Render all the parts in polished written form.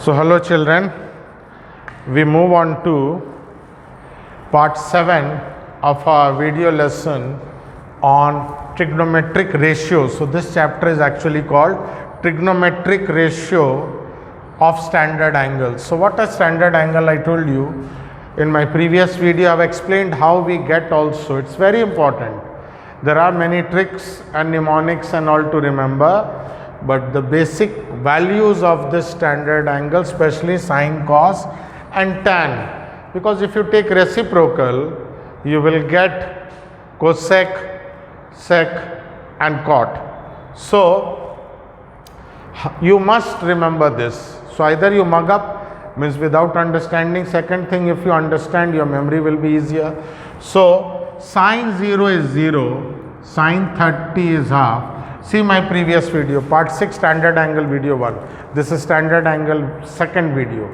So hello children, we move on to part 7 of our video lesson on trigonometric ratios. So this chapter is actually called trigonometric ratio of standard angles. So what a standard angle, I told you in my previous video, I have explained how we get also. It's very important. There are many tricks and mnemonics and all to remember, but the basic values of this standard angle, especially sine, cos and tan, because if you take reciprocal, you will get cosec, sec and cot. So you must remember this. So either you mug up, means without understanding. Second thing, if you understand, your memory will be easier. So sine 0 is 0, sine 30 is half. See my previous video, part 6 standard angle video 1. This is standard angle second video.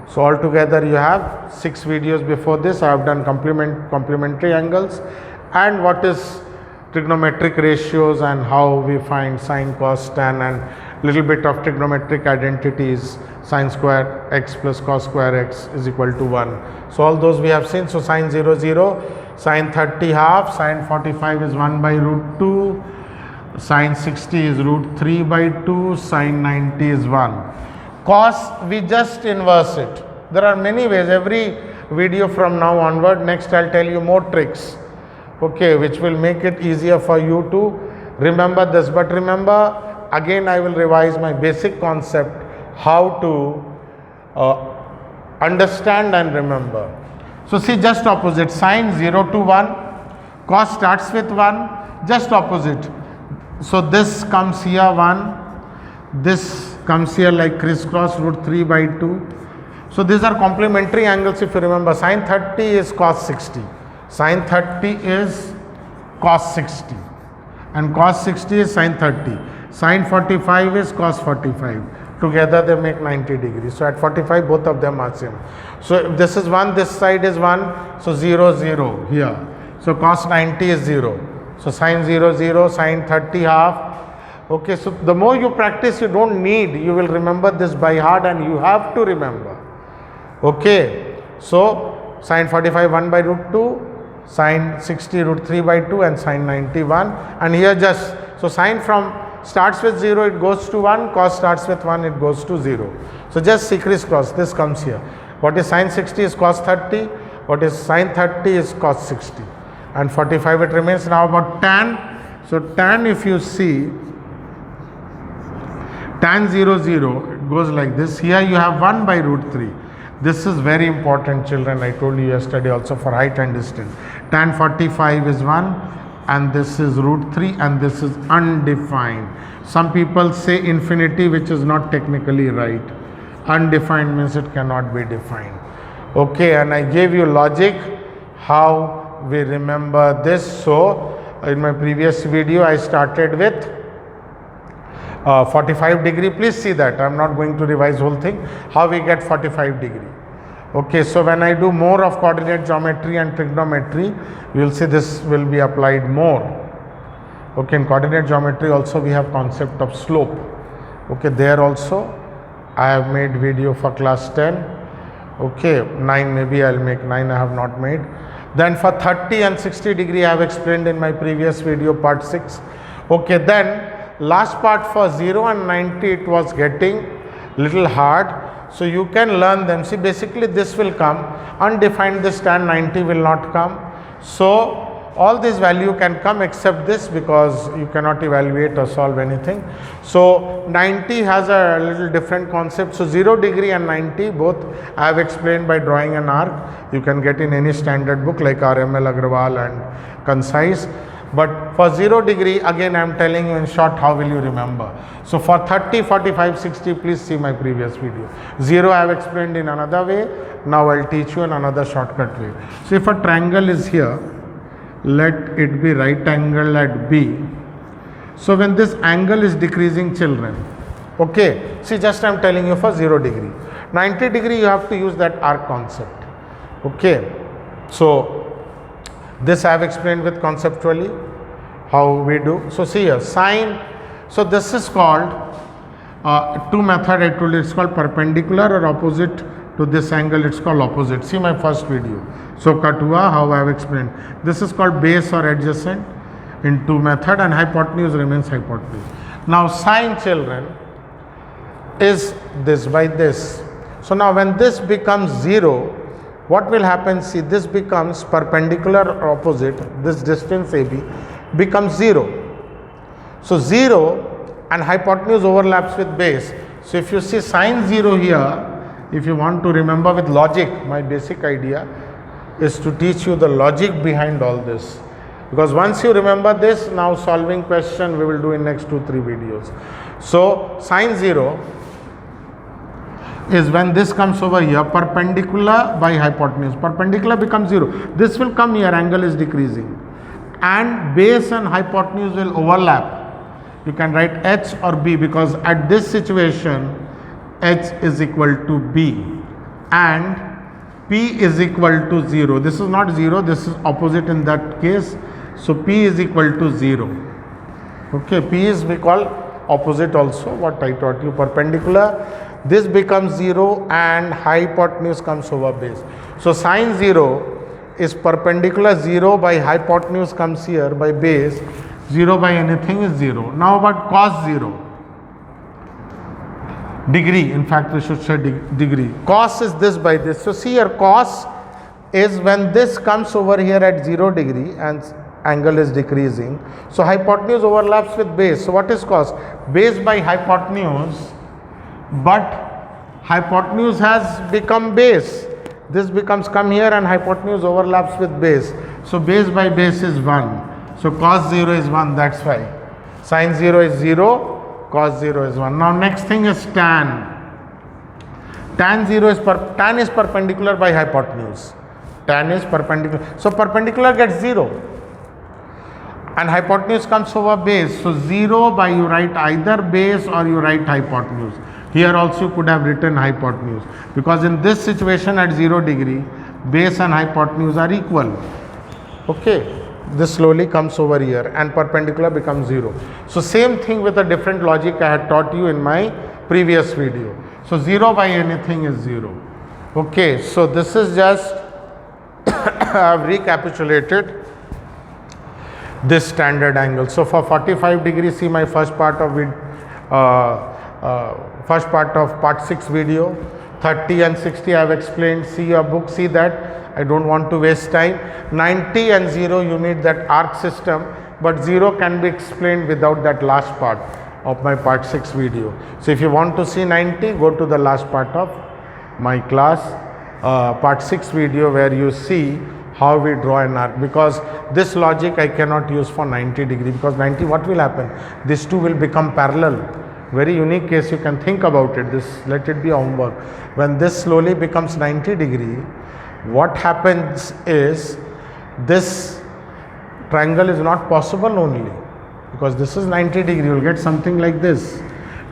So altogether you have 6 videos before this. I have done complementary angles and what is trigonometric ratios and how we find sine, cos, tan, and little bit of trigonometric identities. Sine square x plus cos square x is equal to 1. So all those we have seen. So sine 0 0, sine 30 half, sine 45 is 1 by root 2. Sine 60 is root 3 by 2, sine 90 is 1. Cos, we just inverse it. There are many ways. Every video from now onward, next I'll tell you more tricks, okay, which will make it easier for you to remember this. But remember, again I will revise my basic concept, how to understand and remember. So see, just opposite, sine 0 to 1, cos starts with 1, just opposite. So this comes here 1, this comes here like crisscross root 3 by 2. So these are complementary angles. If you remember, sine 30 is cos 60, sine 30 is cos 60 and cos 60 is sine 30, sine 45 is cos 45. Together they make 90 degrees. So at 45 both of them are same. So if this is 1, this side is 1, so 0 0 here. So cos 90 is 0. So sine 0 0, sine 30 half. Okay, so the more you practice, you don't need, you will remember this by heart and you have to remember. Okay, so sine 45 1 by root 2, sine 60 root 3 by 2 and sine 91. And here just, so sine from starts with 0, it goes to 1, cos starts with 1, it goes to 0. So just see crisscross, this comes here. What is sine 60 is cos 30, what is sine 30 is cos 60. And 45 it remains. Now about tan. So tan, if you see, tan 0 0, it goes like this. Here you have 1 by root 3. This is very important, children. I told you yesterday also for height and distance. Tan 45 is 1 and this is root 3 and this is undefined. Some people say infinity, which is not technically right. Undefined means it cannot be defined. Okay, and I gave you logic how we remember this. So in my previous video I started with 45 degree. Please see that. I am not going to revise whole thing. How we get 45 degree. Okay, so when I do more of coordinate geometry and trigonometry, you will see this will be applied more. Okay, in coordinate geometry also we have concept of slope. Okay, there also I have made video for class 10. Okay, 9 maybe I will make 9, I have not made. Then for 30 and 60 degree I have explained in my previous video part 6. Okay, then last part for 0 and 90 it was getting little hard. So you can learn them. See, basically this will come. Undefined, this tan 90 will not come. So all this value can come except this, because you cannot evaluate or solve anything. So 90 has a little different concept. So 0 degree and 90 both I have explained by drawing an arc. You can get in any standard book like RML Agrawal and Concise. But for 0 degree, again I am telling you in short how will you remember. So for 30, 45, 60, please see my previous video. 0 I have explained in another way. Now I will teach you in another shortcut way. So if a triangle is here, let it be right angle at B. So when this angle is decreasing, children, okay, see, just I am telling you for 0 degree. 90 degree you have to use that arc concept. Okay, so this I have explained with conceptually how we do. So see here, sine, so this is called two method I told you, it's called perpendicular or opposite to this angle, it's called opposite. See my first video. So cut hua, how I have explained. This is called base or adjacent in two method, and hypotenuse remains hypotenuse. Now sine, children, is this by this. So now when this becomes 0, what will happen? See, this becomes perpendicular or opposite, this distance AB becomes 0. So 0 and hypotenuse overlaps with base. So if you see sine 0 here, if you want to remember with logic, my basic idea is to teach you the logic behind all this. Because once you remember this, now solving question we will do in next 2-3 videos. So sine 0 is when this comes over here, perpendicular by hypotenuse. Perpendicular becomes 0. This will come here, angle is decreasing. And base and hypotenuse will overlap. You can write H or B, because at this situation, H is equal to B and P is equal to 0. This is not 0, this is opposite in that case. So P is equal to 0. Okay, P is we call opposite also, what I taught you, perpendicular. This becomes 0 and hypotenuse comes over base. So sine 0 is perpendicular 0 by hypotenuse comes here by base, 0 by anything is 0. Now about cos 0. Degree, in fact we should say degree. Cos is this by this. So see here, cos is when this comes over here at 0 degree and angle is decreasing. So hypotenuse overlaps with base. So what is cos? Base by hypotenuse, but hypotenuse has become base. This becomes come here and hypotenuse overlaps with base. So base by base is 1. So cos 0 is 1, that's why. Sine 0 is 0. Cos 0 is 1. Now next thing is tan. Tan 0 is tan is perpendicular by hypotenuse. Tan is perpendicular. So perpendicular gets 0. And hypotenuse comes over base. So 0 by you write either base or you write hypotenuse. Here also you could have written hypotenuse. Because in this situation at 0 degree, base and hypotenuse are equal. Okay. This slowly comes over here and perpendicular becomes 0. So same thing with a different logic I had taught you in my previous video. So 0 by anything is 0. Okay, so this is just I have recapitulated this standard angle. So for 45 degrees, see my first part of part 6 video. 30 and 60 I have explained. See your book, see that. I don't want to waste time. 90 and 0 you need that arc system, but 0 can be explained without that last part of my part 6 video. So if you want to see 90, go to the last part of my class part 6 video where you see how we draw an arc, because this logic I cannot use for 90 degree, because 90 what will happen? These two will become parallel. Very unique case, you can think about it. This, let it be homework. When this slowly becomes 90 degree, what happens is this triangle is not possible only because this is 90 degree. You will get something like this.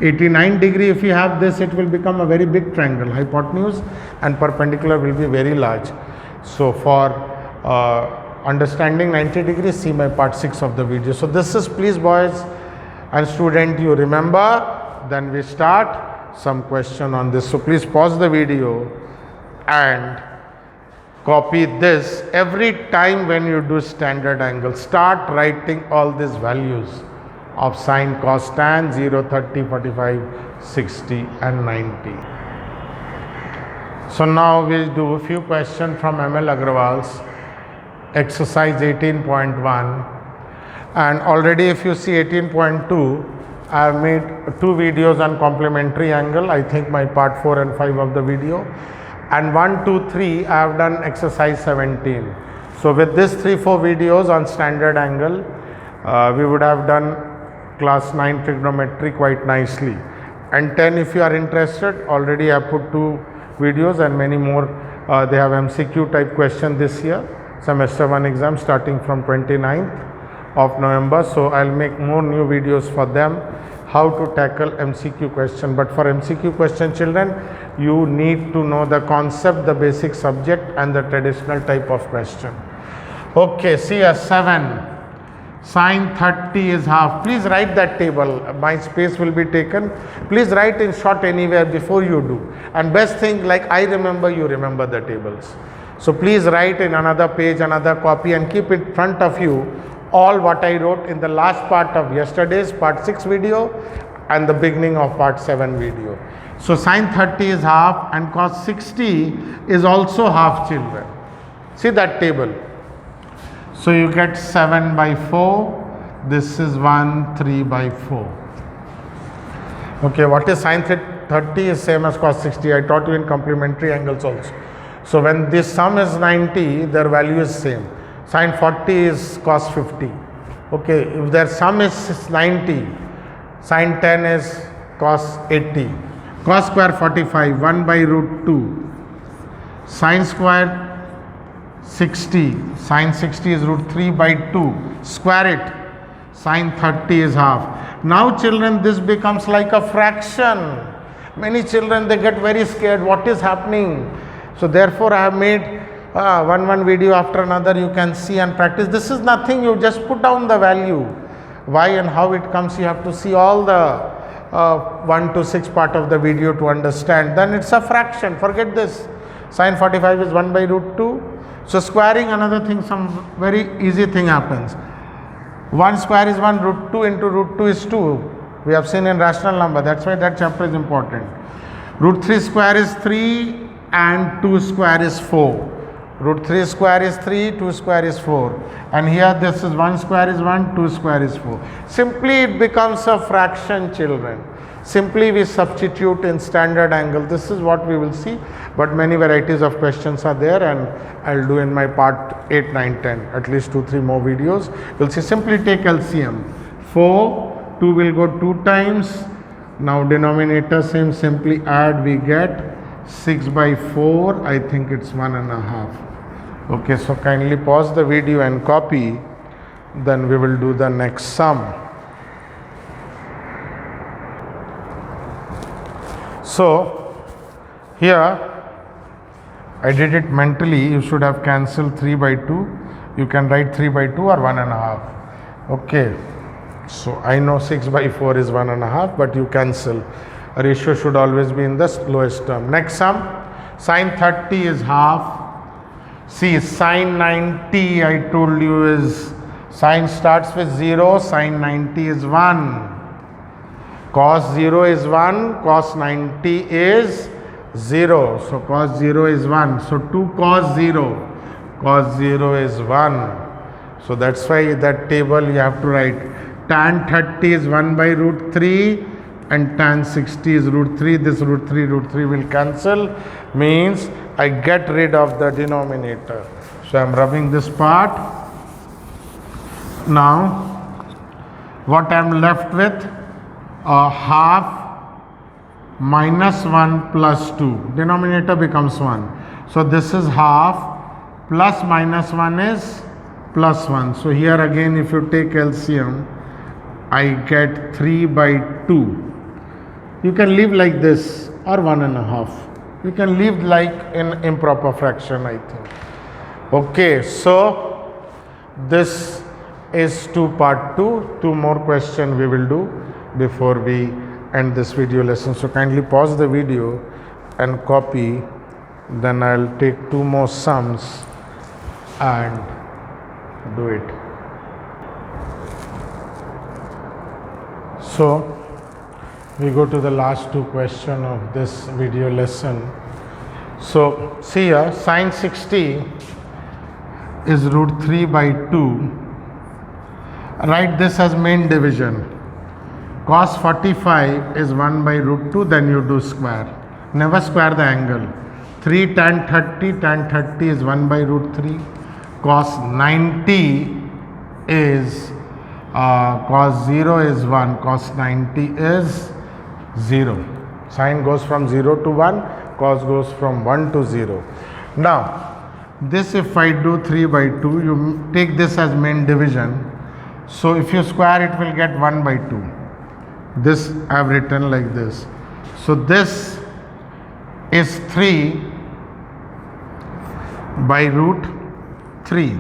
89 degree, if you have this, it will become a very big triangle. Hypotenuse and perpendicular will be very large. So for understanding 90 degrees, see my part 6 of the video. So this is, please boys and student, you remember, then we start some question on this. So please pause the video and copy this. Every time when you do standard angle, start writing all these values of sine, cos, tan, 0, 30, 45, 60 and 90. So now we'll do a few questions from ML Agrawal's exercise 18.1, and already if you see 18.2, I have made 2 videos on complementary angle. I think my part 4 and 5 of the video, and 1, 2, 3 I have done exercise 17. So with this 3-4 videos on standard angle, we would have done class 9 trigonometry quite nicely. And 10, if you are interested, already I have put 2 videos and many more. They have MCQ type question this year, semester 1 exam starting from 29th of November. So I'll make more new videos for them, how to tackle MCQ question. But for MCQ question, children, you need to know the concept, the basic subject and the traditional type of question. Okay, see a 7. Sine 30 is half. Please write that table. My space will be taken. Please write in short anywhere before you do. And best thing, like I remember, you remember the tables. So please write in another page, another copy, and keep in front of you all what I wrote in the last part of yesterday's part 6 video and the beginning of part 7 video. So sine 30 is half and cos 60 is also half, children. See that table. So you get 7 by 4. This is 1, 3 by 4. Okay, what is sine 30 is same as cos 60. I taught you in complementary angles also. So when this sum is 90, their value is same. Sine 40 is cos 50. Okay, if their sum is 90, sine 10 is cos 80. Cos square 45, 1 by root 2. Sine square 60, sine 60 is root 3 by 2. Square it. Sine 30 is half. Now children, this becomes like a fraction. Many children, they get very scared. What is happening? So therefore I have made one video after another. You can see and practice. This is nothing. You just put down the value. Why and how it comes, you have to see all the 1 to 6 part of the video to understand. Then it's a fraction. Forget this. Sine 45 is 1 by root 2. So squaring, another thing, some very easy thing happens. 1 square is 1, root 2 into root 2 is 2. We have seen in rational number. That's why that chapter is important. Root 3 square is 3 and 2 square is 4. Root 3 square is 3, 2 square is 4. And here this is 1 square is 1, 2 square is 4. Simply it becomes a fraction, children. Simply we substitute in standard angle. This is what we will see. But many varieties of questions are there, and I'll do in my part 8, 9, 10. At least 2, 3 more videos. We'll see. Simply take LCM. 4, 2 will go 2 times. Now denominator same. Simply add. We get 6 by 4. I think it's 1.5. Okay, so kindly pause the video and copy. Then we will do the next sum. So here I did it mentally. You should have cancelled 3 by 2. You can write 3 by 2 or 1.5. Okay. So I know 6 by 4 is 1.5, but you cancel. A ratio should always be in the lowest term. Next sum. Sine 30 is half. See, sine 90 I told you is, sine starts with 0, sine 90 is 1. Cos 0 is 1, cos 90 is 0. So cos 0 is 1. So 2 cos 0. Cos 0 is 1. So that's why that table you have to write. Tan 30 is 1 by root 3 and tan 60 is root 3. This root 3 will cancel. Means I get rid of the denominator. So I am rubbing this part. Now what I am left with? Half minus 1 plus 2. Denominator becomes 1. So this is half plus minus 1 is plus 1. So here again if you take LCM, I get 3 by 2. You can leave like this or 1.5. You can leave like in improper fraction, I think. Okay, so this is part 2. 2 more questions we will do before we end this video lesson. So kindly pause the video and copy. Then I'll take 2 more sums and do it. So we go to the last 2 questions of this video lesson. So see here, sine 60 is root 3 by 2. Write this as main division. Cos 45 is 1 by root 2, then you do square. Never square the angle. 3 tan 30 is 1 by root 3. Cos 90 is, cos 0 is 1, cos 90 is 0. Sine goes from 0 to 1, cos goes from 1 to 0. Now, this if I do 3 by 2, you take this as main division. So if you square it will get 1 by 2. This I have written like this. So this is 3 by root 3.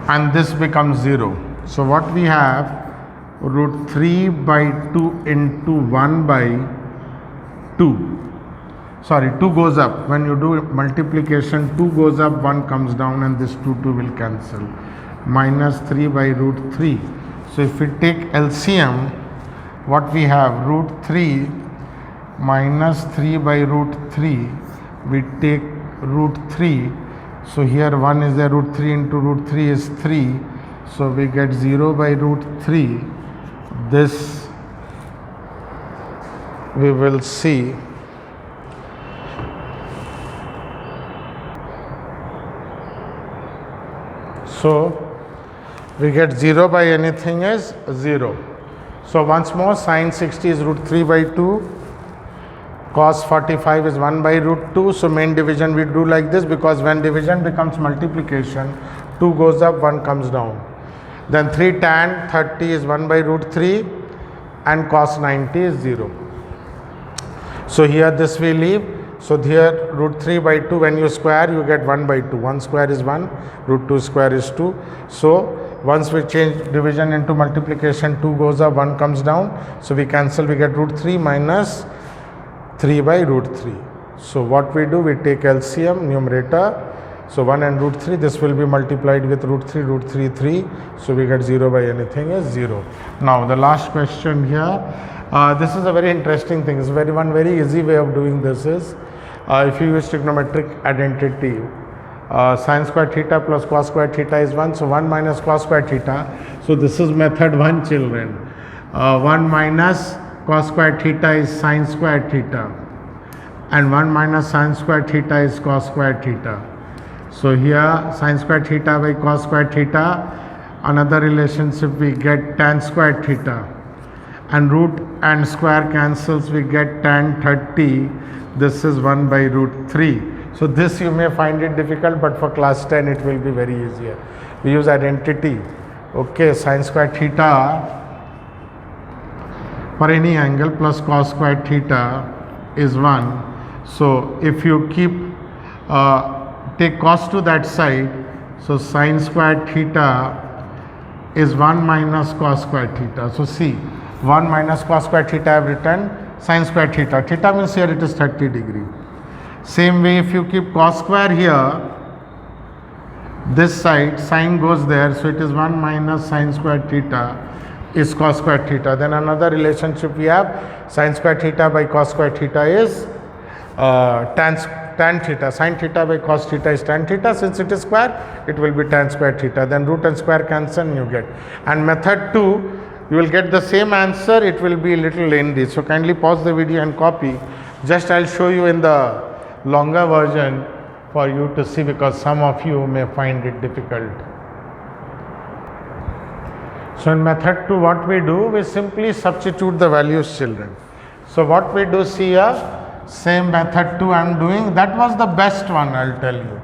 and this becomes 0. So what we have, root 3 by 2 into 1 by 2. Sorry, 2 goes up. When you do multiplication, 2 goes up, 1 comes down, and this 2 will cancel. Minus 3 by root 3. So if we take LCM, what we have, root 3 minus 3 by root 3, we take root 3. So here 1 is there, root 3 into root 3 is 3. So we get 0 by root 3. This we will see. So we get 0 by anything is 0. So once more, sine 60 is root 3 by 2. Cos 45 is 1 by root 2. So main division we do like this, because when division becomes multiplication, 2 goes up, 1 comes down. Then 3 tan 30 is 1 by root 3, and cos 90 is 0. So here this we leave. So here root 3 by 2, when you square, you get 1 by 2. 1 square is 1, root 2 square is 2. So once we change division into multiplication, 2 goes up, 1 comes down. So we cancel, we get root 3 minus 3 by root 3. So what we do, we take LCM, numerator. So 1 and root 3, this will be multiplied with root 3, 3. So we get 0 by anything is 0. Now the last question here. This is a very interesting thing. It's one very easy way of doing this is, if you use trigonometric identity, sin square theta plus cos square theta is 1. So 1 minus cos square theta. So this is method 1, children. 1 minus cos square theta is sin square theta, and 1 minus sin square theta is cos square theta. So here sin square theta by cos square theta, another relationship we get tan square theta, and root and square cancels, we get tan 30. This is 1 by root 3. So this you may find it difficult, but for class 10 it will be very easier. We use identity. Okay, sin square theta for any angle plus cos square theta is 1. So if you keep take cos to that side, so sin square theta is 1 minus cos square theta. So see, 1 minus cos square theta I have written, sin square theta. Theta means here it is 30 degree. Same way, if you keep cos square here, this side, sin goes there, so it is 1 minus sin square theta is cos square theta. Then another relationship we have, sin square theta by cos square theta is tan theta. Sin theta by cos theta is tan theta. Since it is square, it will be tan square theta. Then root and square cancel, you get. And method 2, you will get the same answer, it will be a little lengthy. So kindly pause the video and copy. Just I'll show you in the longer version for you to see, because some of you may find it difficult. So in method 2, what we do, we simply substitute the values, children. So what we do, see here, same method 2 I am doing. That was the best one, I'll tell you.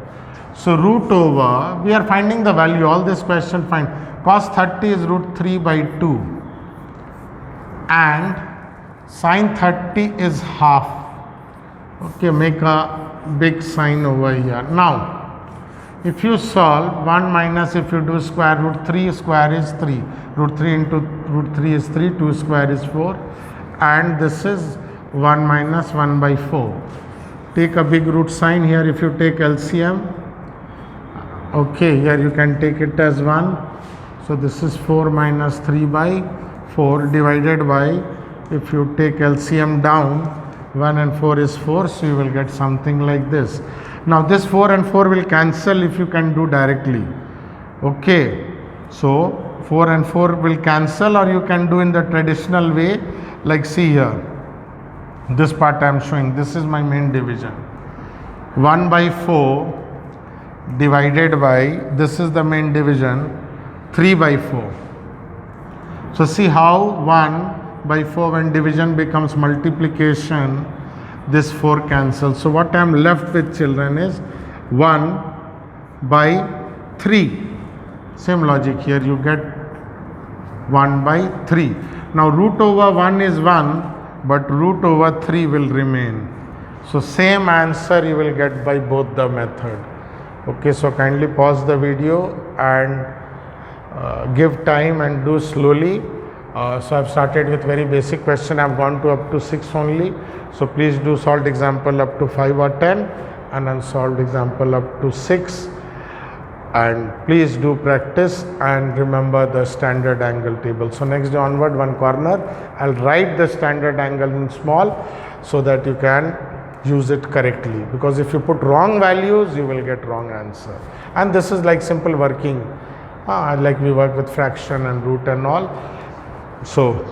So root over, we are finding the value, all this question find. Cos 30 is root 3 by 2, and sin 30 is half. Okay, make a big sign over here. Now, if you solve 1 minus, if you do square root 3 square is 3. Root 3 into root 3 is 3, 2 square is 4, and this is 1 minus 1 by 4. Take a big root sign here. If you take LCM, okay, here you can take it as 1. So this is 4 minus 3 by 4 divided by, if you take LCM down, 1 and 4 is 4, so you will get something like this. Now this 4 and 4 will cancel if you can do directly. Okay, so 4 and 4 will cancel, or you can do in the traditional way, like see here. This part I am showing, this is my main division. 1 by 4 divided by, this is the main division, 3 by 4. So see how 1 by 4, when division becomes multiplication, this 4 cancels. So what I am left with, children, is 1 by 3. Same logic here, you get 1 by 3. Now root over 1 is 1, but root over 3 will remain. So same answer you will get by both the method. Okay, so kindly pause the video and give time and do slowly. So I've started with very basic question. I've gone to up to 6 only. So please do solved example up to 5 or 10 and unsolved example up to 6. And please do practice and remember the standard angle table. So next day onward, one corner, I'll write the standard angle in small so that you can use it correctly, because if you put wrong values, you will get wrong answer. And this is like simple working, like we work with fraction and root and all. So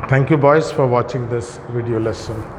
thank you boys for watching this video lesson.